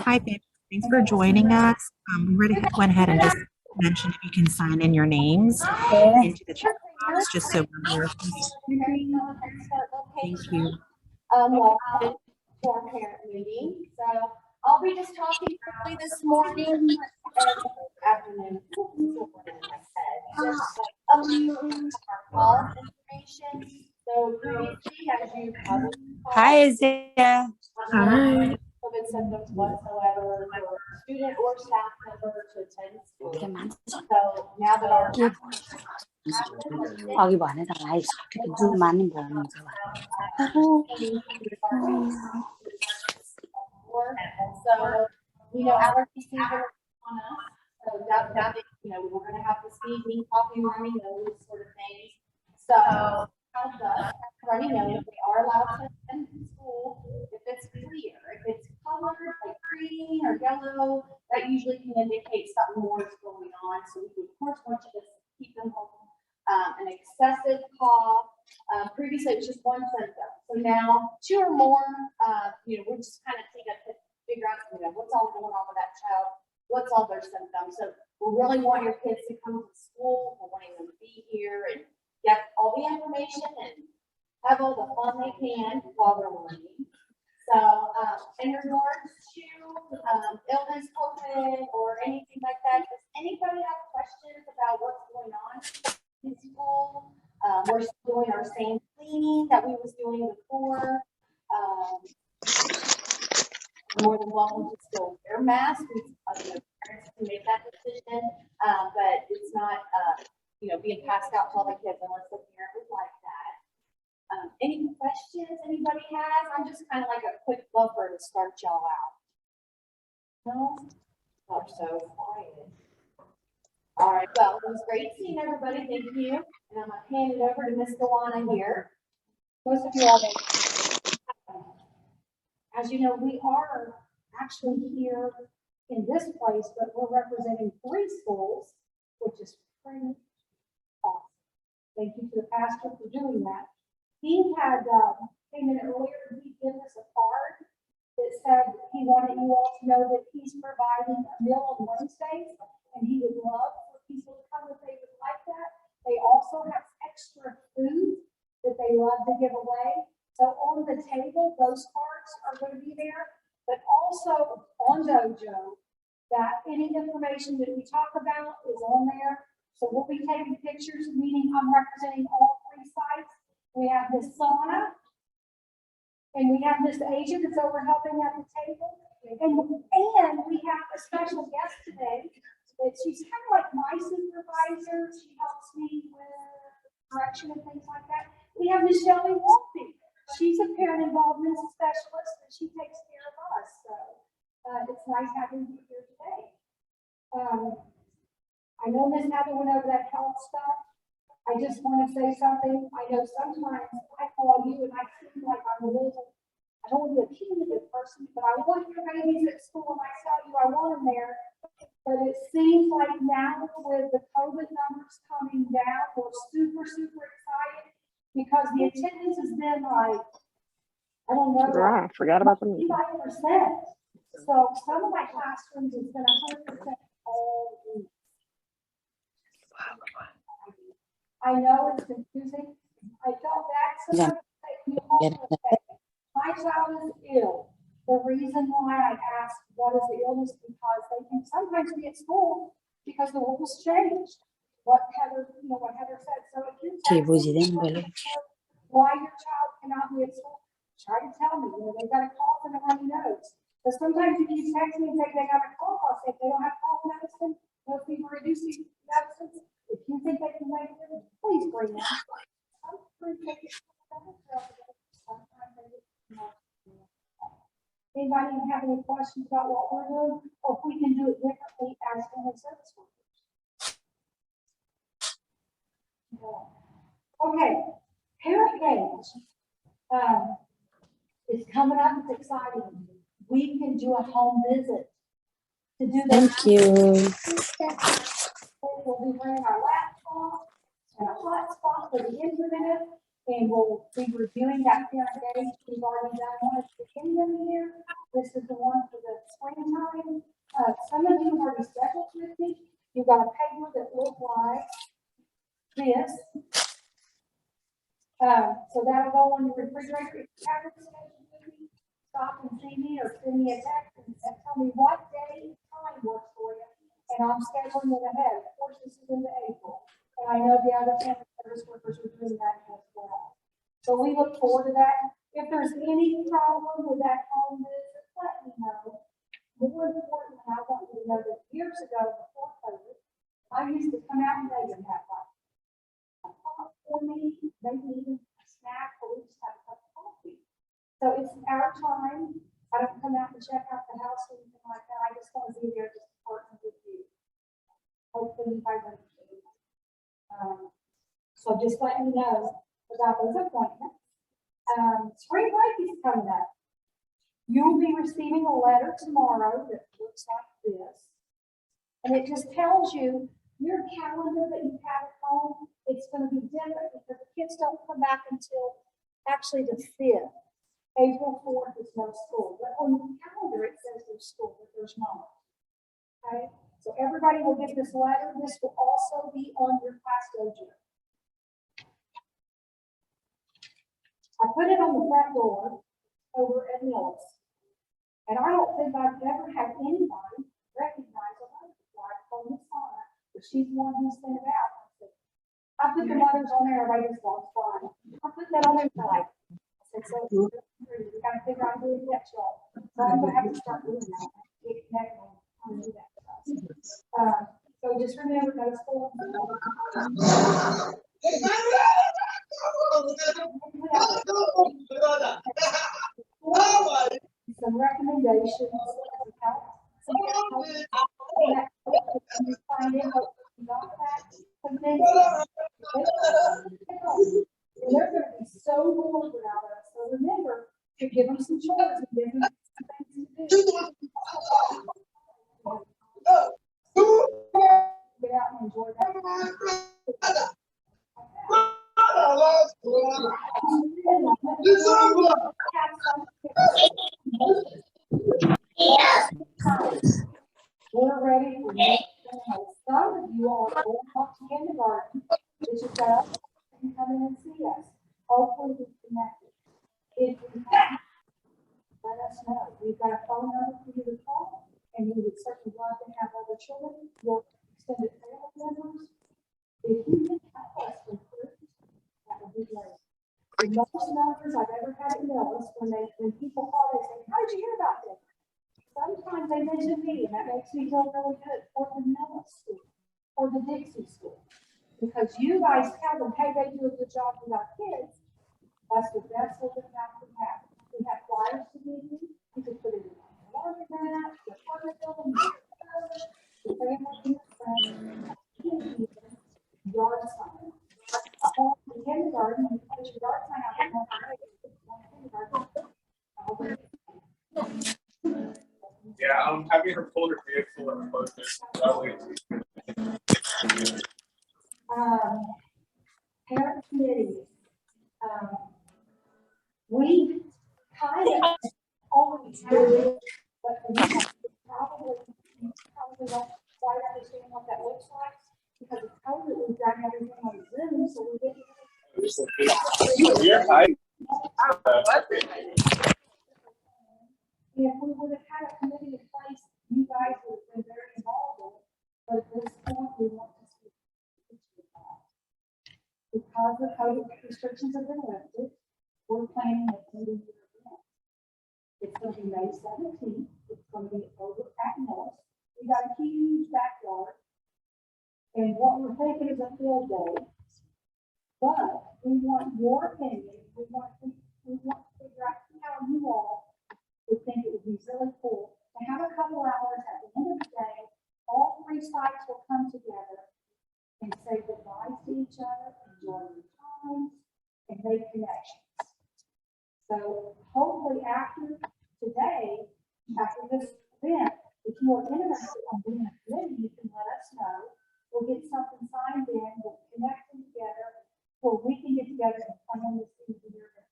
Hi, babe. Thanks for joining us. We're ready to go ahead and just mention if you can sign in your names into the chat box just so we're aware of who's attending. Thank you. Welcome to our parent meeting. So I'll be just talking quickly this morning and afternoon. Our call information. So previously, as you probably Hi, Isaiah. Hi. COVID symptoms whatsoever for student or staff member to attend school. So now that our Agi bhane त भाइ जुन मान्ने भन्नुहुन्छ So we know allergy season on us. So that we're going to have to sneezing, coffee, runny nose, sort of things. So tells us runny nose, they are allowed to attend school if it's clear. If it's colored like green or yellow, that usually can indicate something more is going on. So we would of course want you to keep them home. An excessive cough. Previously, it was just one symptom. So now, two or more, we're just kind of figure out, what's all going on with that child, what's all their symptoms. So we really want your kids to come to school. We're wanting them to be here and get all the information and have all the fun they can while they're learning. So, in regards to illness, COVID, or anything like that, does anybody have questions about what's going on in school? We're still doing our same cleaning that we was doing before. More than welcome to still wear masks. Parents can make that decision, but it's not, being passed out to all the kids unless the parent would like that. Any questions anybody has? I'm just kind of like a quick buffer to start y'all out. No? I'm so quiet. All right, well, it was great seeing everybody. Thank you. And I'm going to hand it over to Miss Dewana here. Most of you all know. As you know, we are actually here in this place, but we're representing 3 schools, which is pretty awesome. Thank you to the pastor for doing that. He had came in earlier and he gave us a card that said he wanted you all to know that he's providing a meal on Wednesdays, and he would love for people to come if they would like that. They also have extra food that they love to give away. So on the table, those cards are going to be there, but also on Dojo, that any information that we talk about is on there. So we'll be taking pictures, meaning I'm representing all 3 sites. We have this sauna, and we have this Asia that's over helping at the table. And we have a special guest today that she's kind of like my supervisor. She helps me with correction and things like that. We have Michelle Wolfe. She's a parent involvement specialist, and she takes care of us. So it's nice having you here today. I know Miss Heather went over that health stuff. I just want to say something. I know sometimes I call you and I seem like I'm a little, I don't want to be a punitive person, but I want your babies at school and I tell you I want them there. But it seems like now with the COVID numbers coming down, we're super, super excited because the attendance has been like, I don't know. I forgot about the meeting. 5%. So some of my classrooms has been 100% all week. I know it's confusing. I felt bad. My child is ill. The reason why I asked what is the illness, because they can sometimes be at school because the rules changed. What Heather said. So if you tell me why your child cannot be at school, try to tell me. They got a cough and a runny nose. But sometimes if you text me and say they got a cough, I'll say if they don't have cough medicine, no fever reducing medicines. If you think they can make it, please bring them. Anybody have any questions about what we're doing, or if we can do it differently as family service workers? Okay, parent games is coming up. It's exciting. We can do a home visit. To do that. Thank you. We'll be bringing our laptop and a hotspot for the internet, and we'll be reviewing that parent day. We've already done one at the beginning of the year, This is the one for the springtime. Some of you have already scheduled with me. You've got a paper that looks like this. So that'll go on your refrigerator. If you haven't scheduled with me, stop and see me or send me a text and tell me what day and time works for you. And I'm scheduling it ahead. Of course, this is into April. And I know the other family service workers are doing that as well. So we look forward to that. If there's any problem with that home visit, let me know. More importantly, I want you to know that years ago, before COVID, I used to come out and they would have like a pot for me, maybe even a snack, or we just have a cup of coffee. So it's our time. I don't come out and check out the house or anything like that. I just want to be there just to partner with you. Hopefully you guys understand. So just let me know about those appointments. Spring break is coming up. You will be receiving a letter tomorrow that looks like this. And it just tells you your calendar that you have at home, it's going to be different because the kids don't come back until actually the 5th. April 4th is no school. But on the calendar it says there's school, but there's not. Okay? So everybody will get this letter. This will also be on your class dojo. I put it on the front door over at Millis. And I don't think I've ever had anybody recognize a letter before. I told Miss Donna, but she's the one who sent it out. I put the letters on there, everybody just goes fine. I put that on there tonight. I said, so we gotta figure out who to get y'all. So I'm gonna have to start doing that. Get connected on how to do that stuff. So just remember those four. Some recommendations of help. You find out what you got that. They're going to be so bored without us. So remember to give them some chores and give them some things to do. Get out and enjoy that. We're ready for next. Some of you all are going off to kindergarten. Did you go and come in and see us? Hopefully we're connected. If we have, let us know. We've got a phone number for you to call, and we would certainly love to have other children, your extended family members. If you can help us with groups, that would be great. The most numbers I've ever had at Millis, when people call, they say, how did you hear about this? Sometimes they mention me, and that makes me feel really good for the Millis school or the Dixie school. Because you guys tell them, hey, they do a good job with our kids. That's the best word of mouth we have. We have flyers to give you. You can put it in a larger map, your apartment building, your family, your friends, yard sign. In kindergarten, you put your yard sign out there. Yeah, having her pull her vehicle and post it. That way. Parent committees. We kind of always do, but we probably don't quite understand what that looks like because of COVID, we've got everything on Zoom, so we didn't. You're high. If we would have had a committee in place, you guys would have been very involved in it. But at this point, we want to see because the COVID restrictions have been lifted, we're planning a community event. It's going to be May 17th. It's going to be over at Millis. We got a huge backyard. And what we're thinking is a field day. But we want your opinion. We want to figure out how you all would think it would be really cool to have a couple hours at the end of the day. All three sides will come together and say goodbye to each other, enjoy your time, and make connections. So hopefully after today, after this event, if you are interested in being a committee, you can let us know. We'll get something signed in, we'll connect them together, where we can get together and plan this thing together.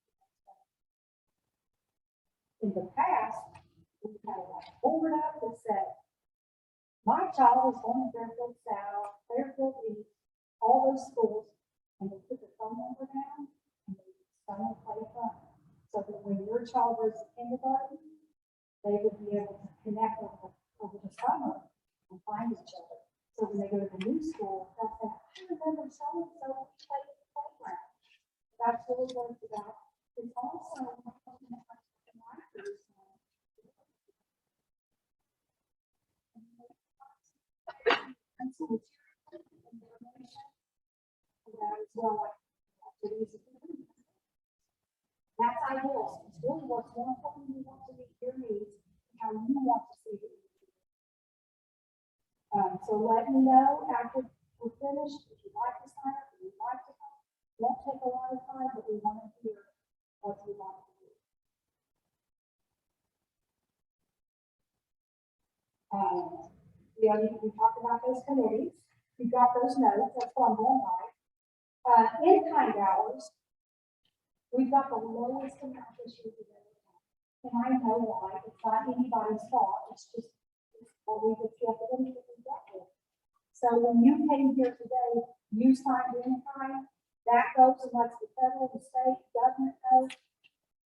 In the past, pulled it up and said, my child is going to Fairfield South, Fairfield East, all those schools, and they put the phone number down and they sign and play phone. So that when your child goes to kindergarten, they would be able to connect over the summer and find each other. So when they go to the new school, they'll say, I remember so-and-so played at the playground. That's really what it's about. It's also that's ideal. It's really what's more important. You want to meet your needs, and how you want to see it. So let me know after we're finished, if you'd like to sign up, if you'd like to come. Won't take a lot of time, but we want to hear what you want to do. We talked about those committees. You got those notes. That's what I'm going by. In-kind hours. We've got the lowest amount this year we've ever had. And I know why. It's not anybody's fault. It's just what we just get that we got with. So when you came here today, you signed in-kind. That goes and lets the federal and state government know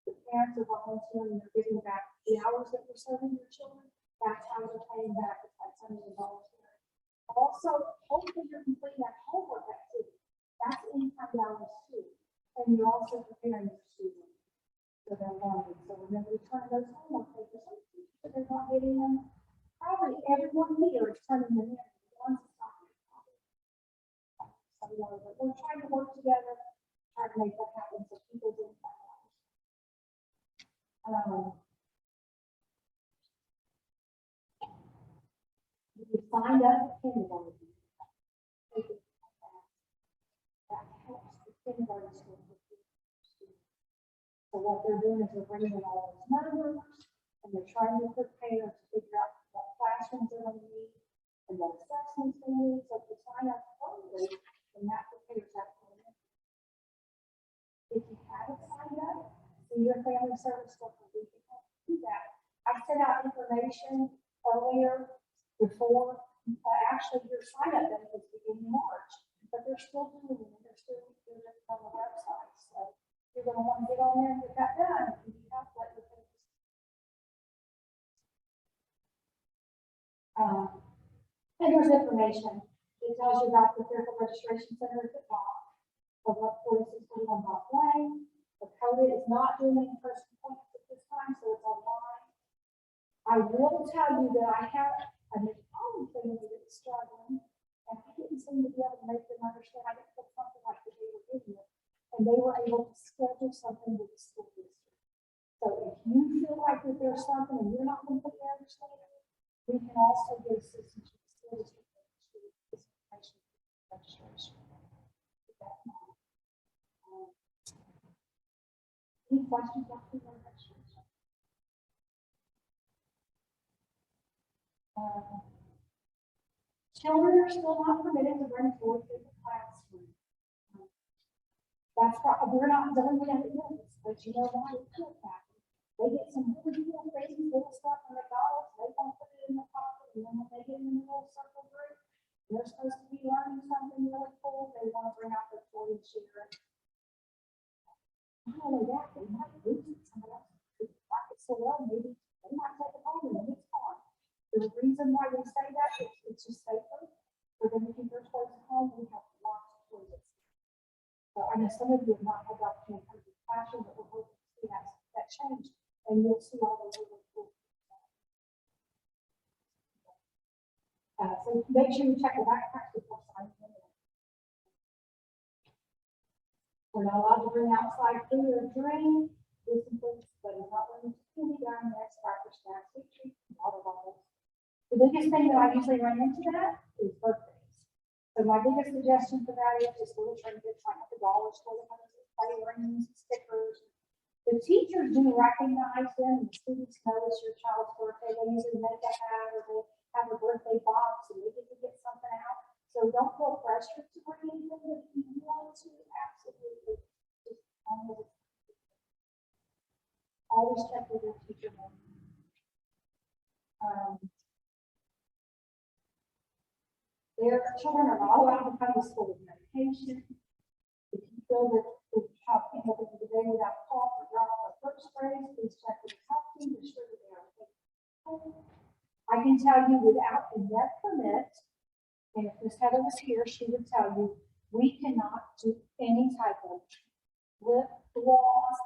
the parents are volunteering, they're giving back the hours that you're serving your children. That's how they're paying back. It's like something volunteering. Also, hopefully you're completing that homework activity. That's in-kind hours too. And you're also preparing your students for their learning. So remember to turn those homework papers in, but they're not getting them. Probably everyone here is turning them in. Once it's not your problem. So we're trying to work together, try to make that happen so people do that. You signed up for kindergarten. That helps the kindergarten school. So what they're doing is they're bringing in all those numbers and they're trying to prepare to figure out what classrooms they're going to need and what assessments they need. So if you sign up early, then that prepares that for them. If you haven't signed up, see your family service worker, we can help you do that. I sent out information earlier before, actually your sign up date was beginning March, but they're still doing it. They're still doing it on the website. So you're going to want to get on there and get that done. If you have to let your parents. And there's information. It tells you about the Fairfield Registration Center at the top of what 4641 Block Lane. The code is not doing in-person appointments at this time, so it's online. I will tell you that I have an Italian family that's struggling, and I didn't seem to be able to make them understand. I didn't put something like that they were giving it. And they were able to schedule something with the school district. So if you feel like that there's something and you're not completely understanding, we can also get assistance with the school district registration. Any questions about the registration? Children are still not permitted to bring forth in the classroom. That's why we're not doing it this, but you know why it could happen. They get some really cool, crazy little stuff from McDonald's, they don't put it in the pocket, and then when they get in the little circle group, they're supposed to be learning something really cool. They want to bring out their toy and share it. Not only that, they might lose it. Somebody else could like it so well, maybe they might take it home and then it's gone. The reason why we say that is it's just safer for them to keep their toys at home. We have lots of toys. So I know some of you have not had the opportunity to come to the classroom, but we're hoping to see that change, and you'll see all those really cool things. So make sure you check the backpacks before signing in. We're not allowed to bring outside food or drink. This includes, but it's not limited to candy, gum, next, crackers, snacks, sweet treats, and water bottles. The biggest thing that I usually run into that is birthdays. So my biggest suggestion for that is just little trinkets like the dollar store, play rings, stickers. The teachers do recognize them, and the students know it's your child's birthday. They usually make a hat or they have a birthday box and they get to get something out. So don't feel pressured to bring anything, but if you want to, absolutely. Just always check with your teacher. Their children are not allowed to come to school with medication. If you feel that the child can't open the day without cough or drop or foot sprays, please check with the health team to ensure that they are okay. I can tell you without a vet permit, and if Miss Heather was here, she would tell you, we cannot do any type of lip gloss,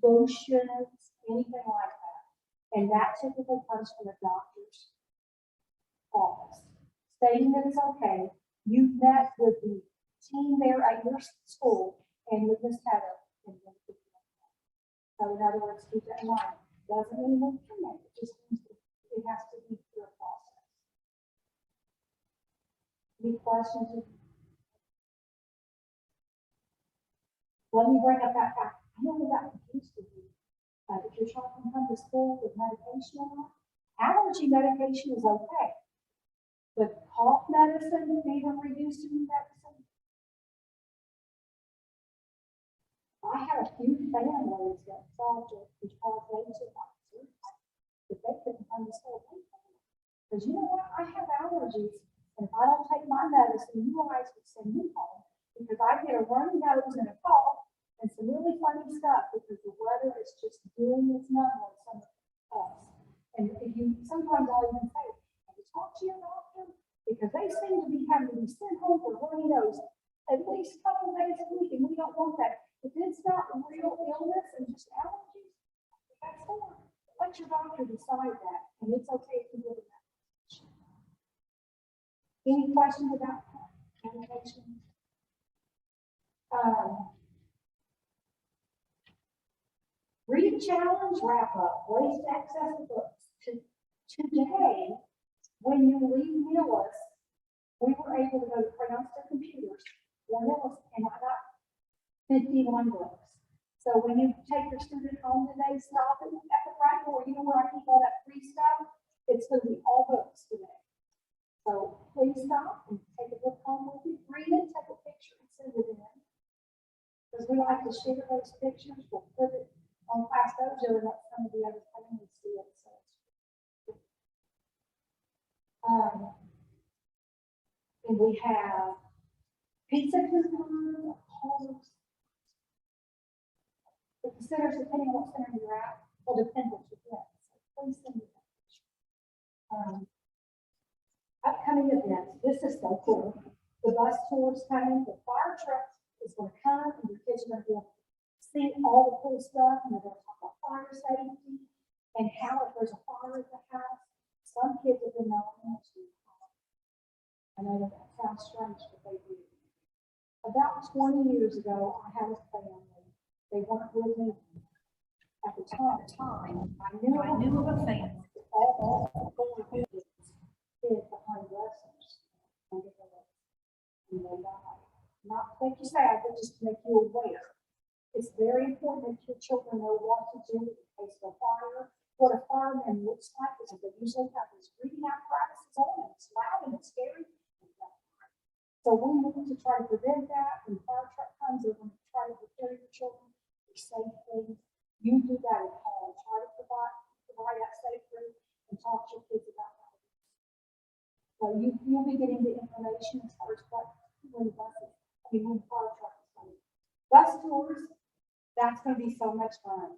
lotions, anything like that. And that typically comes from the doctor's office, stating that it's okay. You met with the team there at your school and with Miss Heather. So in other words, keep that in mind. Doesn't mean we'll terminate it, just means it has to be through a process. Any questions? Let me bring up that fact. I know that confused you. If your child can come to school with medication or not, allergy medication is okay. But cough medicine, fever reducing medicine. I had a few families that solved it because they took oxygen, but they couldn't come to school. Because you know what? I have allergies, and if I don't take my medicine, you guys would send me home because I get a runny nose and a cough and some really funny stuff because the weather is just doing its number on some of us. And if you sometimes I'll even say, have you talked to your doctor? Because they seem to be having to be sent home for runny nose at least a couple days a week, and we don't want that. If it's not a real illness and just allergies, that's fine. Let your doctor decide that, and it's okay if you give it that. Any questions about medication? Read challenge wrap up, ways to access the books. Today, when you leave Millis, we were able to go to print off their computers, and I got 51 books. So when you take your student home today, stop it at the front door. You know where I keep all that free stuff? It's going to be all books today. So please stop and take a book home with you. Read it, take a picture, and send it in. Because we like to share those pictures. We'll put it on Class Dojo and let some of the other families see it. So and we have pizza coupons, homes. The centers, depending on what center you're at, will depend what you get. So please send me that picture. Upcoming events. This is so cool. The bus tours coming, the fire truck is going to come, and your kids are going to be able to see all the cool stuff, and they're going to talk about fire safety and how if there's a fire at the house. Some kids have been known to. I know that sounds strange, but they do. About 20 years ago, I had a family. They weren't with me at the time. I knew of a family. All 4 kids hid behind dressers and they died. Not to make you sad, but just to make you aware. It's very important that your children know what to do in case of a fire. What a fireman looks like is that they usually have these breathing apparatuses on, and it's loud and it's scary. So we need to try to prevent that. When the fire truck comes, they're going to try to prepare your children for safe things. You do that at home. Try to provide that safe room and talk to your kids about that. So you'll be getting the information as far as what when the fire truck is coming. Bus tours, that's going to be so much fun.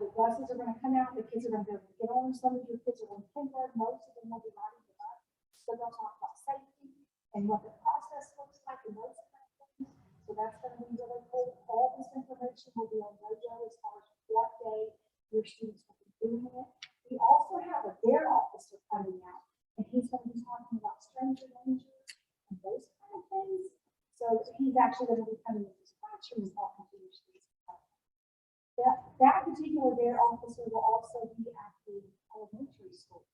The buses are going to come out. The kids are going to be able to get on. Some of your kids are going to kindergarten. Most of them will be riding the bus. So they'll talk about safety and what the process looks like and those kind of things. So that's going to be really cool. All this information will be on Dojo as far as what day your students will be doing it. We also have a DARE officer coming out, and he's going to be talking about stranger danger and those kind of things. So he's actually going to be coming into his classroom and talking to your students. That particular DARE officer will also be at the elementary schools.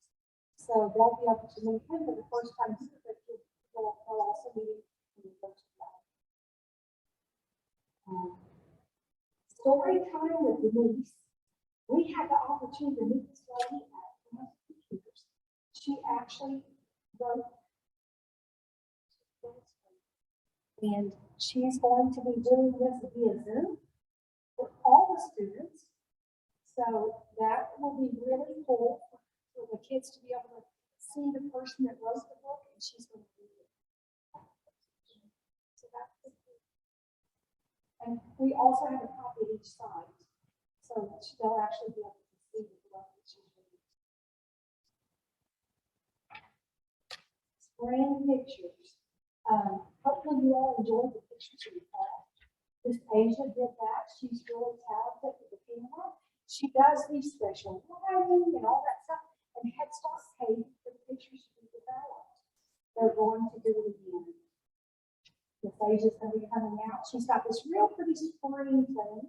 So they'll be able to meet him for the first time. They'll also be in the first grade. Story time with Denise. We had the opportunity to meet this lady at computers. She actually wrote, and she's going to be doing this via Zoom for all the students. So that will be really cool for the kids to be person that wrote the book, and she's going to read it. So that's the key. And we also have a copy of each side, so they'll actually be able to see the book that she's reading. Brand pictures. Hopefully you all enjoyed the pictures we had. Miss Asia did that. She's really talented with the camera. She does these special lighting and all that stuff. And Head Start paid for the pictures to be developed. They're going to do it again. Miss Asia's going to be coming out. She's got this real pretty screen thing,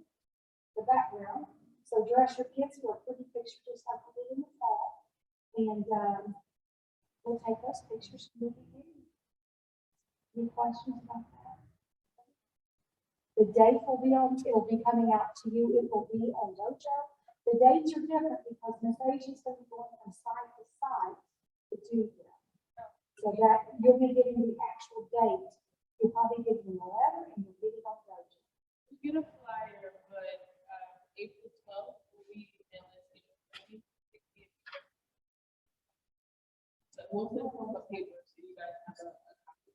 the background. So dress your kids for a pretty picture just like we did in the fall. And we'll take those pictures and we'll be here. Any questions about that? The date will be on, it will be coming out to you. It will be on Dojo. The dates are different because Miss Asia's going to be going from site to site to do that. So that you'll be getting the actual date. You'll probably get it in the letter and you'll get it on Dojo. We get a flyer, but April 12th will be in this. So we'll send them a paper so you guys have a copy.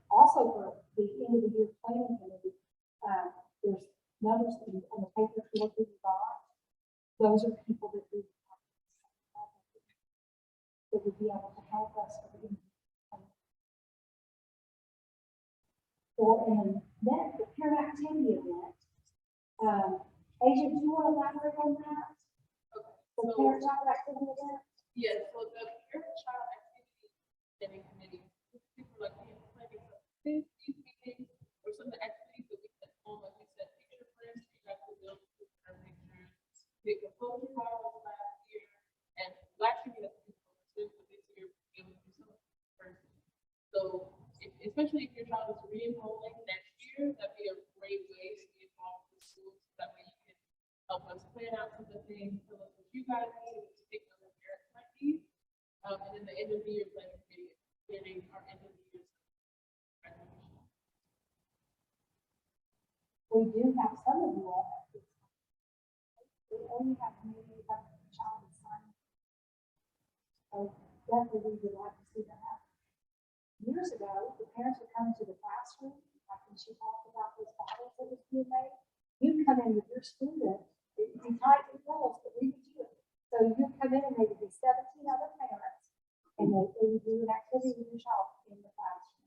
Also for the end of the year planning committee, there's numbers on the paper if you look at the box. Those are people that we that would be able to help us with the and then the parent activity event. Agent, do you want to elaborate on that? Okay. The parent child activity event? Yes, so the parent-child activity planning committee, people like me planning these meetings or some of the activities that we at home, like we said, picture prints, you guys will build our pictures. We proposed models last year, and last year we had to do but this year we will do some first. So especially if your child is re-enrolling next year, that'd be a great way to be involved with the schools. That way you can help us plan out some of the things, tell us what you guys need, and take on the parents might need. And then the end of the year planning committee, planning our end of the year graduation. We do have some of you all. We only have maybe about a child in sign. So definitely we would like to see that happen. Years ago, the parents would come to the classroom, like when she talked about those bottles that was being made. You'd come in with your student, it'd be tight and rules, but we would do it. So you'd come in and there would be 17 other parents, and they would do an activity with your child in the classroom.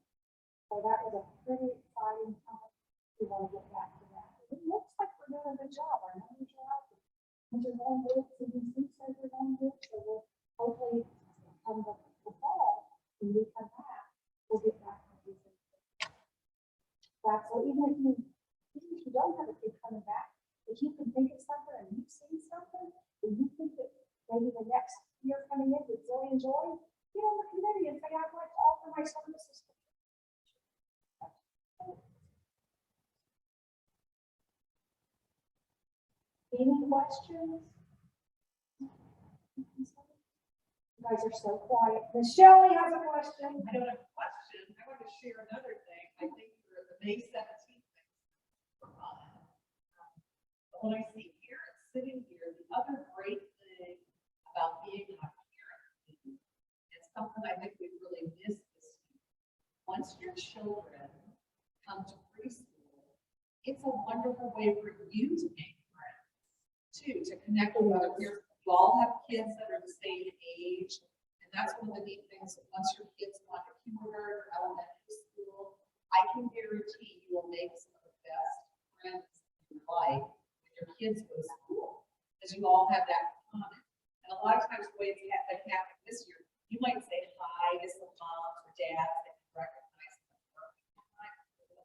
So that was a pretty exciting time. We want to get back to that. It looks like we're doing a good job. Our numbers are up. Things are going good. CDC says we're going good. So we'll hopefully come the fall, when we come back, we'll get back to these things. That's so even if you don't have a kid coming back, if you can think of something and you've seen something, and you think that maybe the next year coming in with Zoe and Joy, get on the committee and say, I'd like to offer my services. Any questions? You guys are so quiet. Miss Shelley has a question. I don't have a question. I want to share another thing. I think for the May 17th thing for fun. But when I see parents sitting here, the other great thing about being a parent meeting, it's something I think we really missed this week. Once your children come to preschool, it's a wonderful way for you to make friends too, to connect with other parents. You all have kids that are the same age, and that's one of the neat things. Once your kids go to kindergarten or elementary school, I can guarantee you will make some of the best friends in your life when your kids go to school, because you all have that in common. And a lot of times, the way it's happened this year, you might say hi to some moms or dads that you recognize them.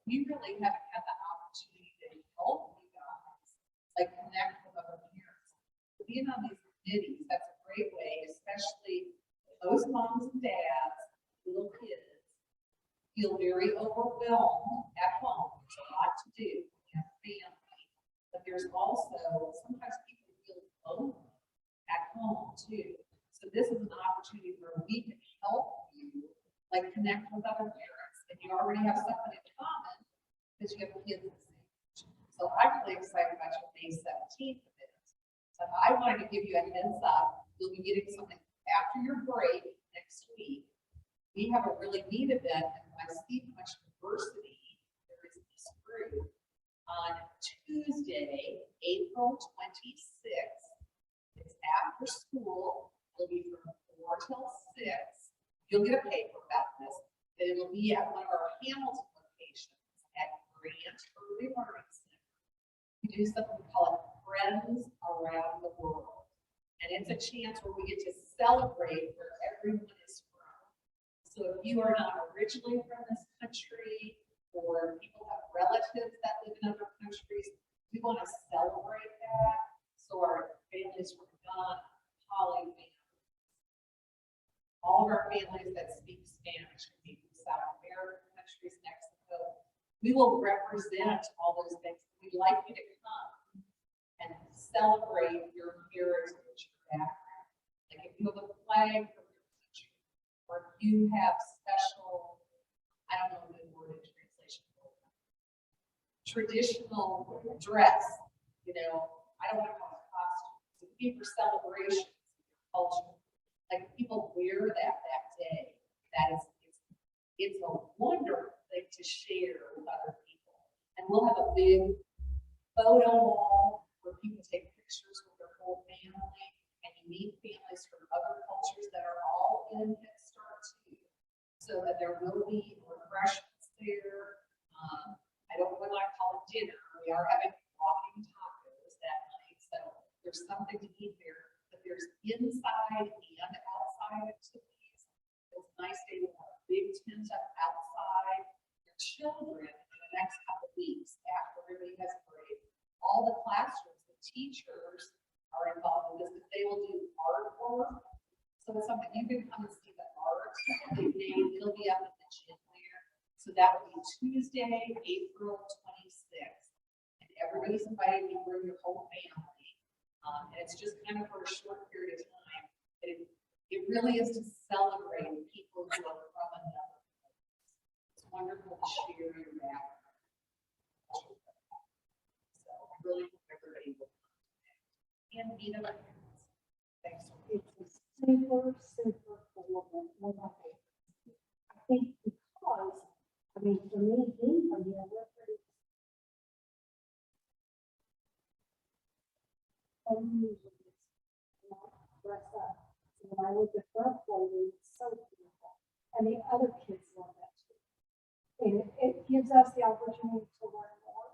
We really haven't had the opportunity to help you guys, like connect with other parents. Being on these committees, that's a great way, especially those moms and dads, little kids, feel very overwhelmed at home. There's a lot to do, you have family, but there's also, sometimes people feel lonely at home too. So this is an opportunity where we can help you, like connect with other parents, and you already have something in common because you have kids the same age. So I'm really excited about your May 17th event. So I wanted to give you a heads up, you'll be getting something after your break next week. We have a really neat event, and I see how much diversity there is in this group. On Tuesday, April 26th, it's after school, it'll be from 4 till 6. You'll get a paper about this, but it'll be at one of our Hamilton locations at Grant Early Learning Center. We do something we call it Friends Around the World. And it's a chance where we get to celebrate where everyone is from. So if you are not originally from this country, or people have relatives that live in other countries, we want to celebrate that. So our families from Ghana, Poly families, all of our families that speak Spanish, can be from South American countries, Mexico, we will represent all those things. We'd like you to come and celebrate your heritage, your background. Like if you have a flag from your country, or if you have special, I don't know the word in translation, traditional dress, you know, I don't want to call it costumes, it could be for celebrations, culture. Like people wear that day, that is, it's a wonderful thing to share with other people. And we'll have a big photo wall where people take pictures with their whole family, and you meet families from other cultures that are all in Head Start too, so that there will be refreshments there. I don't really want to call it dinner. We are having walking tacos that night, so there's something to eat there. But there's inside and outside activities. It's a nice day to have a big tent up outside. Your children in the next couple of weeks after everybody has break, all the classrooms, the teachers are involved in this, but they will do artwork. So it's something you can come and see the art. It'll be up in the gym there. So that will be Tuesday, April 26th. And everybody's invited to bring your whole family. And it's just kind of for a short period of time. It really is to celebrate people who are from another place. It's wonderful to share your background. So I really hope everybody will come and meet other parents. Thanks. It's a super, super cool event. One of my favorites. I think because, I mean, for me, being from here, we're pretty unusually not dressed up. So when I look at front clothing, it's so beautiful. And the other kids love that too. And it gives us the opportunity to learn more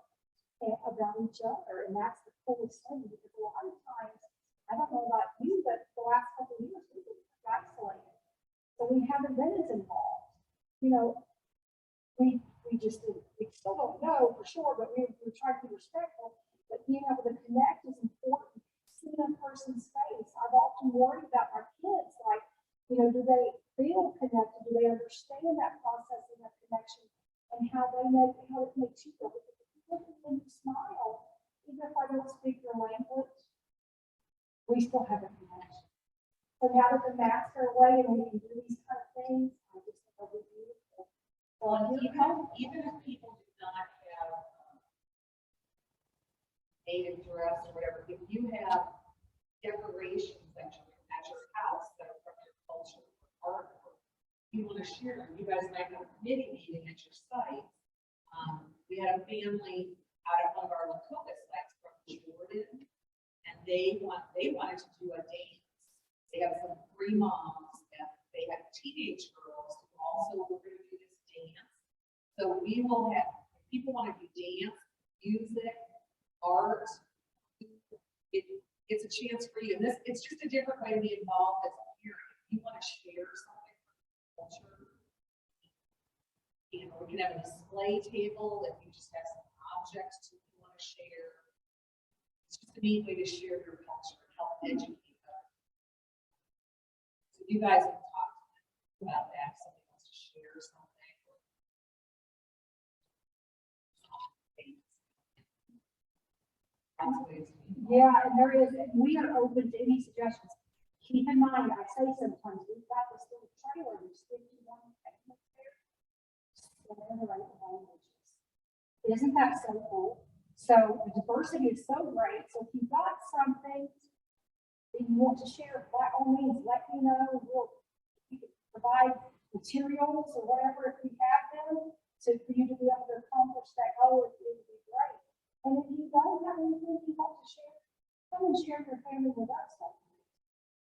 about each other. And that's the coolest thing, because a lot of times, I don't know about you, but the last couple of years, we've been isolated. So we haven't been as involved. You know, we still don't know for sure, but we try to be respectful. But being able to connect is important. Seeing a person's face. I've often worried about our kids, like, you know, do they feel connected? Do they understand that process and that connection, and how it makes you feel? Because if you look at them and smile, even if I don't speak your language, we still have a connection. So now that the masks are away and we can do these kind of things, I just think it'll be beautiful. Well, even if people do not have native dress or whatever, if you have decorations at your house that are from your culture or artwork, you want to share them. You guys might have a committee meeting at your site. We had a family out of one of our Lakota sites from Jordan, and they wanted to do a dance. They have some 3 moms, and they have teenage girls who also were going to do this dance. So we will have, if people want to do dance, music, art, it's a chance for you. And it's just a different way to be involved as a parent. If you want to share something from culture, you know, we can have a display table if you just have some objects that you want to share. It's just a neat way to share your culture and help educate them. So you guys can talk about that if somebody wants to share something. Yeah, and there is, and we are open to any suggestions. Keep in mind, I say sometimes, we've got this little trailer, there's 51 families there. Learn the right languages. Isn't that so cool? So the diversity is so great. So if you've got something, and you want to share, by all means, let me know. We can provide materials or whatever if we have them, for you to be able to accomplish that goal, it would be great. And if you don't have anything you want to share, come and share your family with us.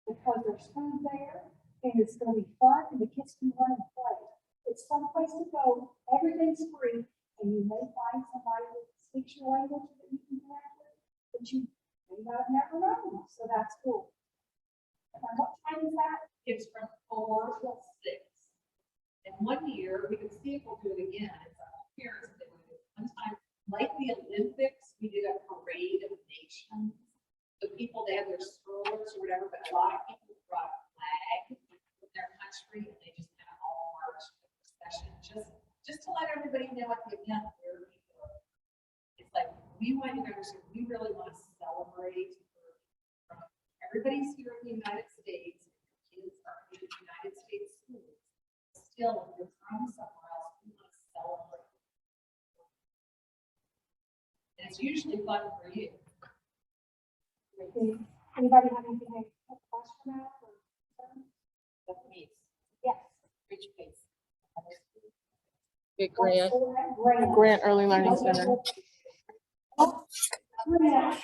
Because there's food there, and it's gonna be fun, and the kids can run and play. It's someplace to go, everything's free, and you may find somebody that speaks your language that you can connect with, but you may not have never known, so that's cool. And what time is that? It's from 4 till 6. And one year, we can see if we'll do it again. It's our parents that we did one time, like the Olympics, we did a parade of nations. The people, they had their strollers or whatever, but a lot of people brought a flag with their country and they just kind of all marched in procession, just to let everybody know at the event where people are. It's like, we want you to understand, we really want to celebrate. Everybody's here in the United States, kids are in the United States schools. Still, if you're from somewhere else, we want to celebrate. And it's usually fun for you. Anybody have anything to question about? Yes. Rich face. Get Grant, Grant. Grant Early Learning Center. Yeah.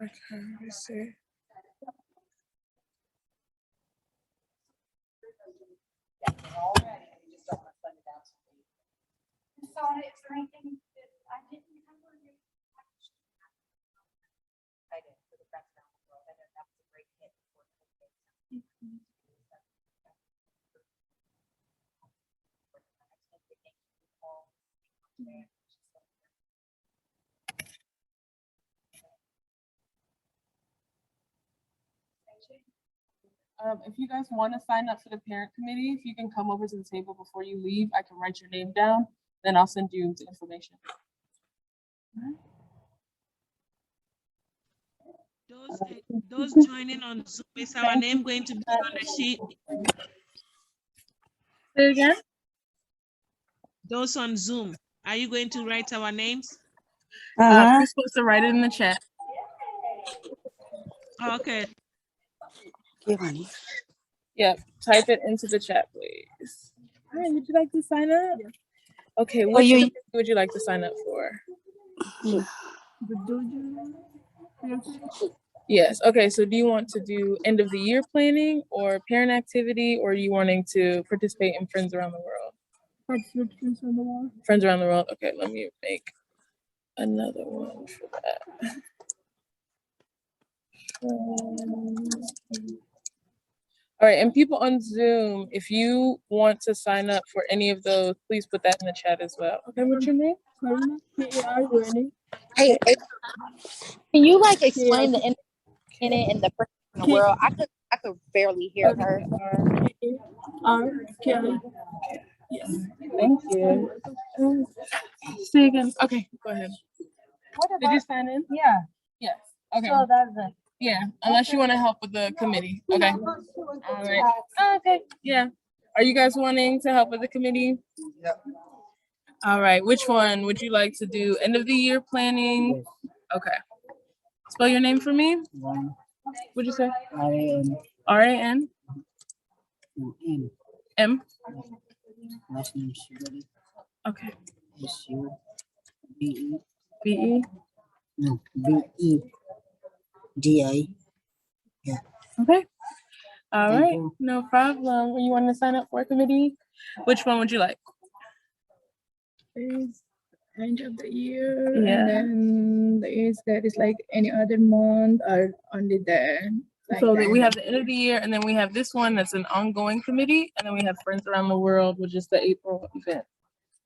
Okay, let's see. So is there anything that I didn't cover? I did for the Friends Around the World. I know that was a great hit before COVID. If you guys want to sign up for the parent committee, if you can come over to the table before you leave, I can write your name down, then I'll send you the information. Those joining on Zoom, is our name going to be on the sheet? Say again? Those on Zoom, are you going to write our names? You're supposed to write it in the chat. Okay. Okay, honey. Yep, type it into the chat, please. Hi, would you like to sign up? Yeah. Okay, what would you like to sign up for? Yes, okay, so do you want to do end of the year planning or parent activity, or are you wanting to participate in Friends Around the World? Friends Around the World, okay, let me make another one for that. All right, and people on Zoom, if you want to sign up for any of those, please put that in the chat as well. Okay, what's your name? Hey, can you like explain the in it and the person in the world? I could barely hear her. Yes, thank you. Say again. Okay, go ahead. Did you sign in? Yeah. Yes. Okay. So that's it. Yeah, unless you want to help with the committee. Okay. All right. Oh, okay. Yeah. Are you guys wanting to help with the committee? Yep. All right. Which one would you like to do? End of the year planning? Okay. Spell your name for me. What'd you say? R-A-N. R-A-N? M. M? Last name Shirley. Okay. S-U-B-E. B-E? No, B-E-D-I. Yeah. Okay. All Thank right. you. No problem. You want to sign up for a committee? Which one would you like? Is end of the year, Yeah. and then there is like any other month or only the So we have the end of the year, and then we have this one that's an ongoing committee, and then we have Friends Around the World, which is the April event.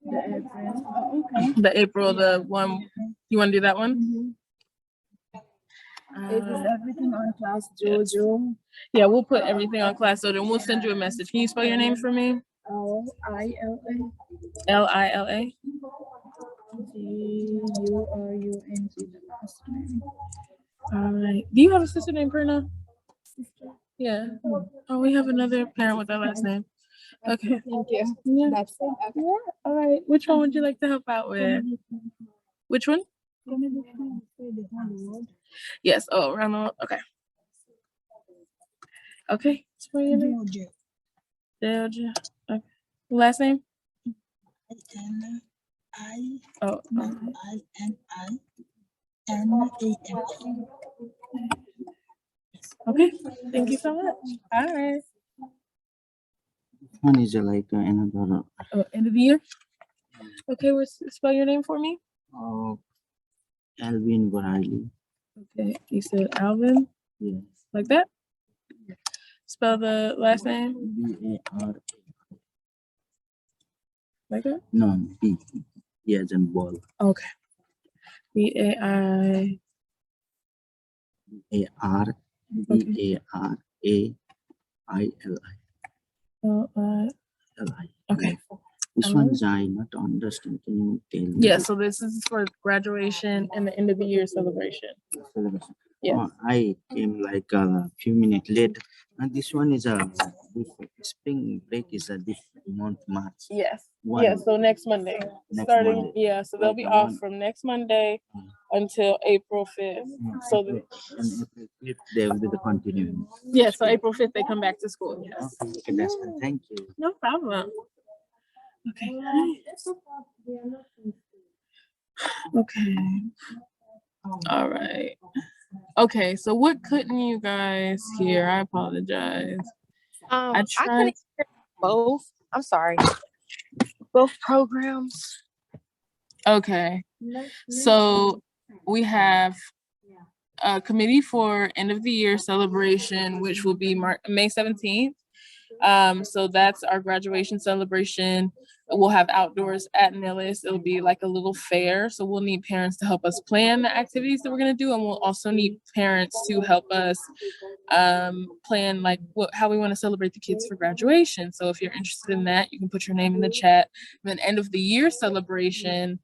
the April. Oh, okay. The April, the one, you want to do that one? Is everything on class Yes. Jojo? Yeah, we'll put everything on class, so then we'll send you a message. Can you spell your name for me? Lila Lila. Gurung. All right. Do you have a sister named Perna? Yeah. Oh, we have another parent with that last name. Okay. Thank you. Yeah. That's it. Okay. Yeah. All right. Which one would you like to help out with? Which one? Yes. Oh, around the okay. Okay. Spell your name. Georgia. Okay. Last name? I Oh. ININAM. Okay. Thank you so much. All right. One is like another Oh, end of the year. Okay. Spell your name for me. Alvin Bradley. Okay. You said Alvin. Yes. Like that. Spell the last name. BAR. Like that. No, B. B as in ball. Okay. B-A-I. AR. BARAILI. L-I. Okay. This one is I not understand. Can you tell me? Yeah, so this is for graduation and the end of the year celebration. Celebration. Yes. Oh, I came like a few minutes late. And this one is spring break is this month March. Yes. One. Yeah, so next Monday. Next Starting, Monday. yeah, so they'll Like be a off one. from next Monday until April 5th. So, And April 5th, they will be the continuing. yeah, so April 5th, they come back to school. Yes. Okay, that's fine. Thank you. No problem. Okay. Okay. All right. Okay, so what couldn't you guys hear? I apologize. I I tried. couldn't hear both. I'm sorry. Both programs. Okay. So we have a committee for end of the year celebration, which will be May 17th. So that's our graduation celebration. We'll have outdoors at Nellis. It'll be like a little fair. So we'll need parents to help us plan the activities that we're gonna do, and we'll also need parents to help us plan like how we want to celebrate the kids for graduation. So if you're interested in that, you can put your name in the chat. And then end of the year celebration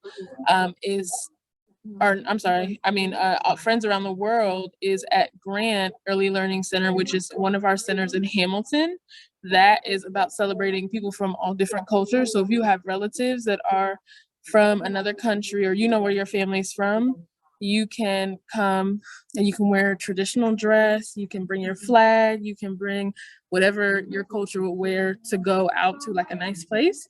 Friends Around the World is at Grant Early Learning Center, which is one of our centers in Hamilton. That is about celebrating people from all different cultures. So if you have relatives that are from another country, or you know where your family's from, you can come and you can wear a traditional dress, you can bring your flag, you can bring whatever your culture would wear to go out to like a nice place.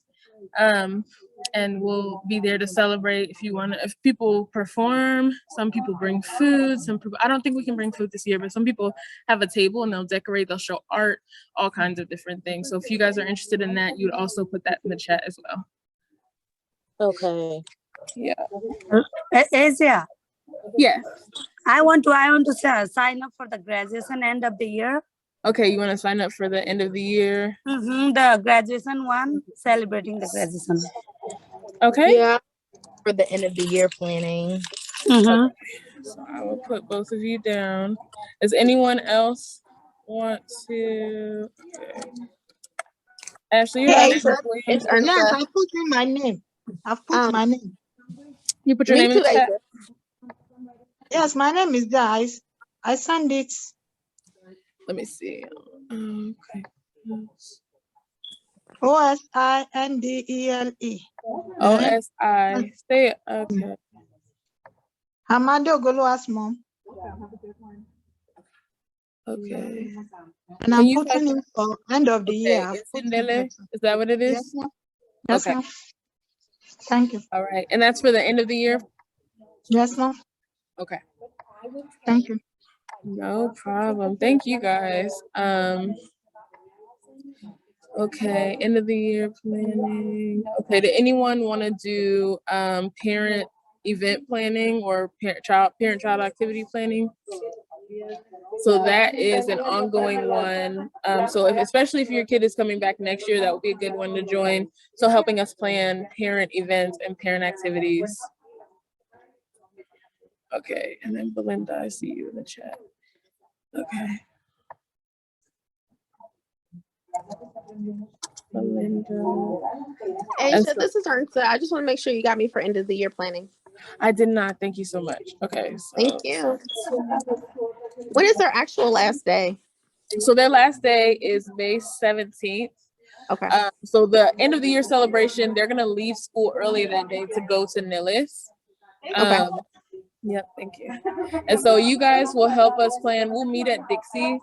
And we'll be there to celebrate. If people perform, some people bring food, some people, I don't think we can bring food this year, but some people have a table and they'll decorate, they'll show art, all kinds of different things. So if you guys are interested in that, you'd also put that in the chat as well. Okay. Yeah. Asia, Yes. I want to sign up for the graduation end of the year. Okay, you want to sign up for the end of the year? The graduation one, celebrating the graduation. Okay. Yeah. For the end of the year planning. So I will put both of you down. Does anyone else want to? Okay. Ashley, you're Hey, asking Asa. for It's Yes, Ernest. I put in my name. I've put my name. You put your Me name in too, the chat? Asa. Yes, my name is Guys. I send it. Let me see. Okay. OSINDELE. OSI. Say it. Okay. Hamado Goloa's mom. Okay. And I'm putting in for end of the year. I've put Sindele. Is that what it is? Yes, ma'am. Yes, Okay. ma'am. Thank you. All right. And that's for the end of the year? Yes, ma'am. Okay. Thank you. No problem. Thank you guys. Okay, end of the year planning. Okay, did anyone want to do parent event planning or parent-child activity planning? So that is an ongoing one. So especially if your kid is coming back next year, that would be a good one to join. So helping us plan parent events and parent activities. Okay, and then Belinda, I see you in the chat. Okay. Belinda. Asia, this is Ernest. I just want to make sure you got me for end of the year planning. I did not. Thank you so much. Okay. So. Thank you. When is their actual last day? So their last day is May 17th. Okay. So the end of the year celebration, they're gonna leave school early that day to go to Nillis. Okay. Yep, thank you. And so you guys will help us plan. We'll meet at Dixie.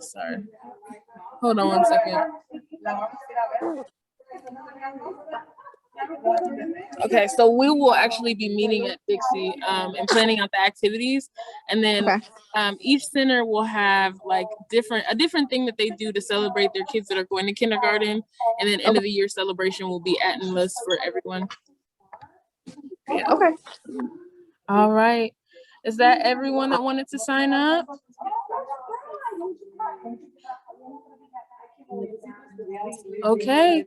Sorry. Hold on one second. Okay, so we will actually be meeting at Dixie and planning out the activities, and then each center will have like a different thing that they do to celebrate their kids that are going to kindergarten, and then end of the year celebration will be at Enlist for everyone. Yeah. Okay. All right. Is that everyone that wanted to sign up? Okay.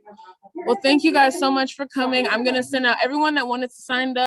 Well, thank you guys so much for coming. I'm gonna send out everyone that wanted to sign up.